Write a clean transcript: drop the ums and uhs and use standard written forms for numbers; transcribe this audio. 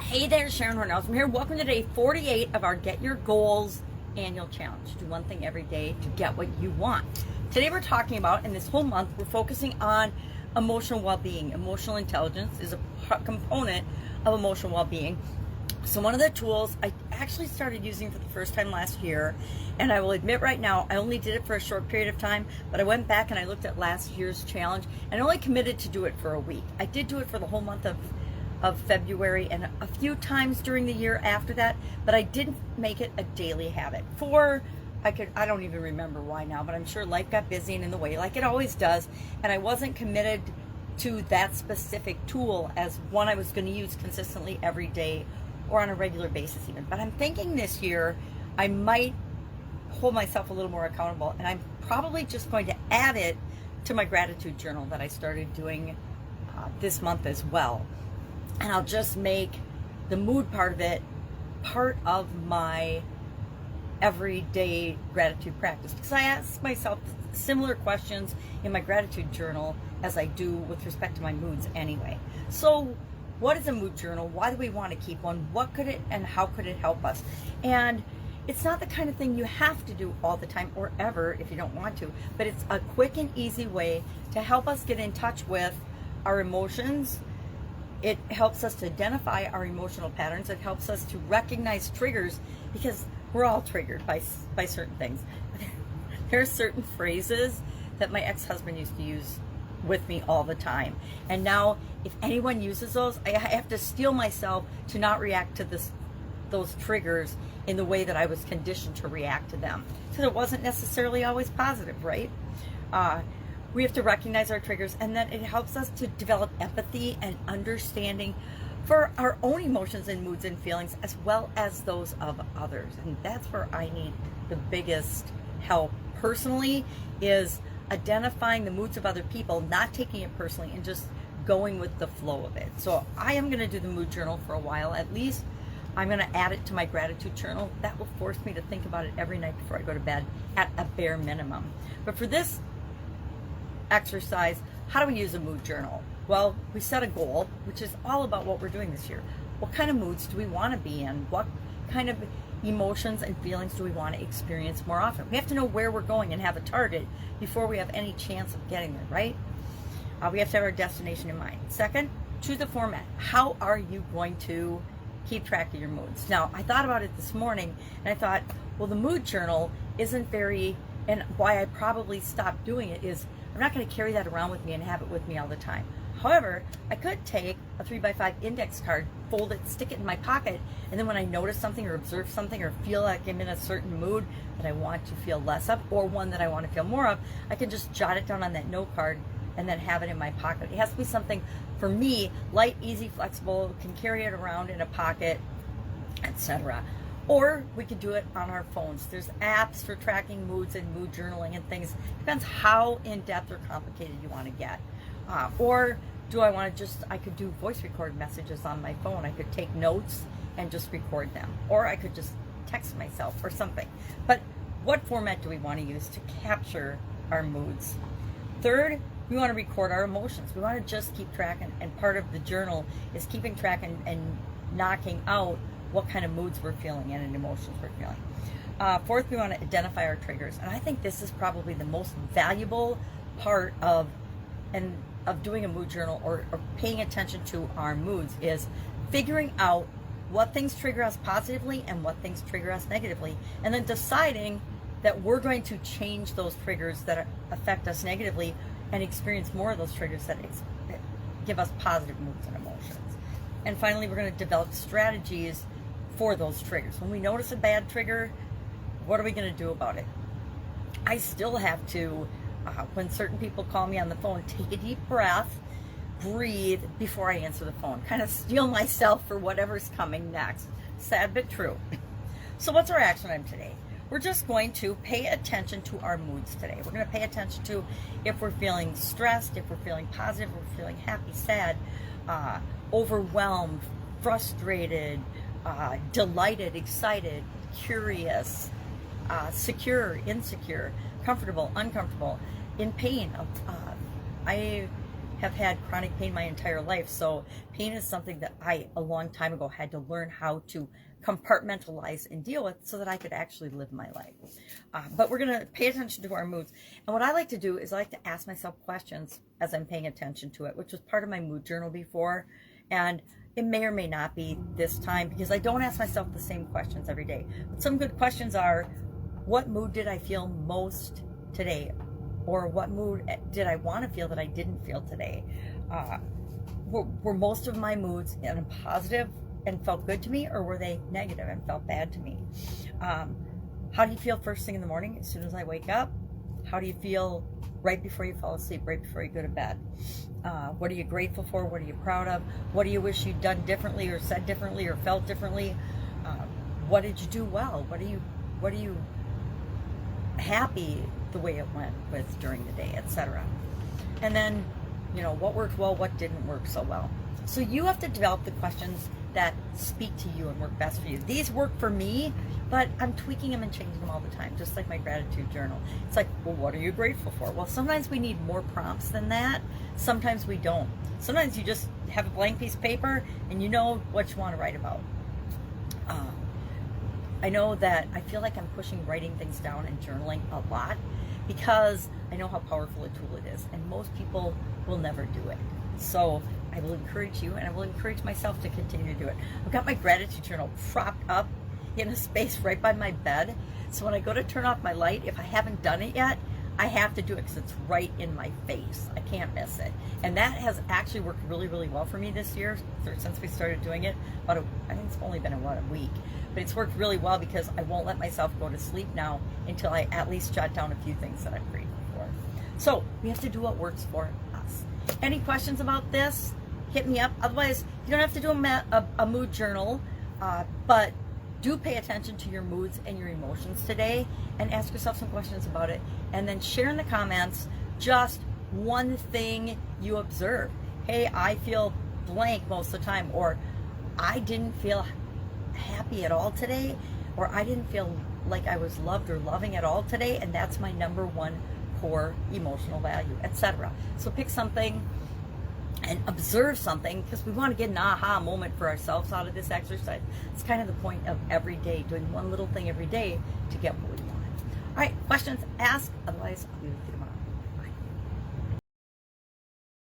Hey there, Sharon Horne-Ellstrom here. Welcome to day 48 of our Get Your Goals annual challenge. Do one thing every day to get what you want. Today we're talking about, and this whole month, we're focusing on emotional well-being. Emotional intelligence is a component of emotional well-being. So one of the tools I actually started using for the first time last year, and I will admit right now, I only did it for a short period of time, but I went back and I looked at last year's challenge and only committed to do it for a week. I did do it for the whole month of February and a few times during the year after that, but I didn't make it a daily habit. I don't even remember why now, but I'm sure life got busy and in the way like it always does, and I wasn't committed to that specific tool as one I was going to use consistently every day or on a regular basis even. But I'm thinking this year I might hold myself a little more accountable, and I'm probably just going to add it to my gratitude journal that I started doing this month as well. And I'll just make the mood part of it part of my everyday gratitude practice, because I ask myself similar questions in my gratitude journal as I do with respect to my moods anyway. So what is a mood journal? Why do we want to keep one? What could it and how could it help us? And it's not the kind of thing you have to do all the time or ever if you don't want to, but it's a quick and easy way to help us get in touch with our emotions. It helps us to identify our emotional patterns. It helps us to recognize triggers, because we're all triggered by certain things. There are certain phrases that my ex-husband used to use with me all the time. And now if anyone uses those, I have to steel myself to not react to those triggers in the way that I was conditioned to react to them. So it wasn't necessarily always positive, right? We have to recognize our triggers, and then it helps us to develop empathy and understanding for our own emotions and moods and feelings, as well as those of others. And that's where I need the biggest help personally, is identifying the moods of other people, not taking it personally, and just going with the flow of it. So I am going to do the mood journal for a while. At least I'm going to add it to my gratitude journal. That will force me to think about it every night before I go to bed at a bare minimum. But for this exercise, how do we use a mood journal? Well, we set a goal, which is all about what we're doing this year. What kind of moods do we want to be in? What kind of emotions and feelings do we want to experience more often? We have to know where we're going and have a target before we have any chance of getting there, right? We have to have our destination in mind. Second, choose the format. How are you going to keep track of your moods? Now, I thought about it this morning, and I thought, well, the mood journal isn't very, and why I probably stopped doing it is I'm not going to carry that around with me and have it with me all the time. However, I could take a 3x5 index card, fold it, stick it in my pocket, and then when I notice something or observe something or feel like I'm in a certain mood that I want to feel less of, or one that I want to feel more of, I can just jot it down on that note card and then have it in my pocket. It has to be something, for me, light, easy, flexible, can carry it around in a pocket, etc. Or we could do it on our phones. There's apps for tracking moods and mood journaling and things. Depends how in-depth or complicated you want to get. Or do I want to I could do voice record messages on my phone. I could take notes and just record them. Or I could just text myself or something. But what format do we want to use to capture our moods? Third, we want to record our emotions. We want to just keep track, and part of the journal is keeping track and knocking out what kind of moods we're feeling and emotions we're feeling. Fourth, we want to identify our triggers. And I think this is probably the most valuable part of doing a mood journal or paying attention to our moods, is figuring out what things trigger us positively and what things trigger us negatively, and then deciding that we're going to change those triggers that affect us negatively and experience more of those triggers that give us positive moods and emotions. And finally, we're going to develop strategies for those triggers. When we notice a bad trigger, what are we going to do about it? I still have to, when certain people call me on the phone, take a deep breath, breathe before I answer the phone, kind of steel myself for whatever's coming next. Sad but true. So what's our action item today? We're just going to pay attention to our moods today. We're going to pay attention to if we're feeling stressed, if we're feeling positive, if we're feeling happy, sad, overwhelmed, frustrated, delighted, excited, curious, secure, insecure, comfortable, uncomfortable, in pain. I have had chronic pain my entire life. So pain is something that I, a long time ago, had to learn how to compartmentalize and deal with so that I could actually live my life. But we're going to pay attention to our moods. And what I like to do is I like to ask myself questions as I'm paying attention to it, which was part of my mood journal before. And it may or may not be this time because I don't ask myself the same questions every day. But some good questions are, what mood did I feel most today? Or what mood did I want to feel that I didn't feel today? Were most of my moods in a positive and felt good to me, or were they negative and felt bad to me? How do you feel first thing in the morning as soon as I wake up? How do you feel right before you fall asleep, right before you go to bed? What are you grateful for? What are you proud of? What do you wish you'd done differently or said differently or felt differently? What did you do well? What are you happy the way it went with during the day, etc. And then, what worked well, what didn't work so well. So you have to develop the questions that speak to you and work best for you. These work for me, but I'm tweaking them and changing them all the time, just like my gratitude journal. It's like, well, what are you grateful for? Well, sometimes we need more prompts than that. Sometimes we don't. Sometimes you just have a blank piece of paper and you know what you want to write about. I know that I feel like I'm pushing writing things down and journaling a lot because I know how powerful a tool it is, and most people will never do it. So I will encourage you, and I will encourage myself to continue to do it. I've got my gratitude journal propped up in a space right by my bed. So when I go to turn off my light, if I haven't done it yet, I have to do it because it's right in my face. I can't miss it. And that has actually worked really, really well for me this year since we started doing it. I think it's only been a week. But it's worked really well because I won't let myself go to sleep now until I at least jot down a few things that I'm grateful for. So we have to do what works for us. Any questions about this? Hit me up. Otherwise, you don't have to do a mood journal, but do pay attention to your moods and your emotions today and ask yourself some questions about it. And then share in the comments just one thing you observe. Hey, I feel blank most of the time, or I didn't feel happy at all today, or I didn't feel like I was loved or loving at all today, and that's my number one core emotional value, etc. So pick something and observe something, because we want to get an aha moment for ourselves out of this exercise. It's kind of the point of every day, doing one little thing every day to get what we want. All right, questions, ask. Otherwise, I'll be with you tomorrow.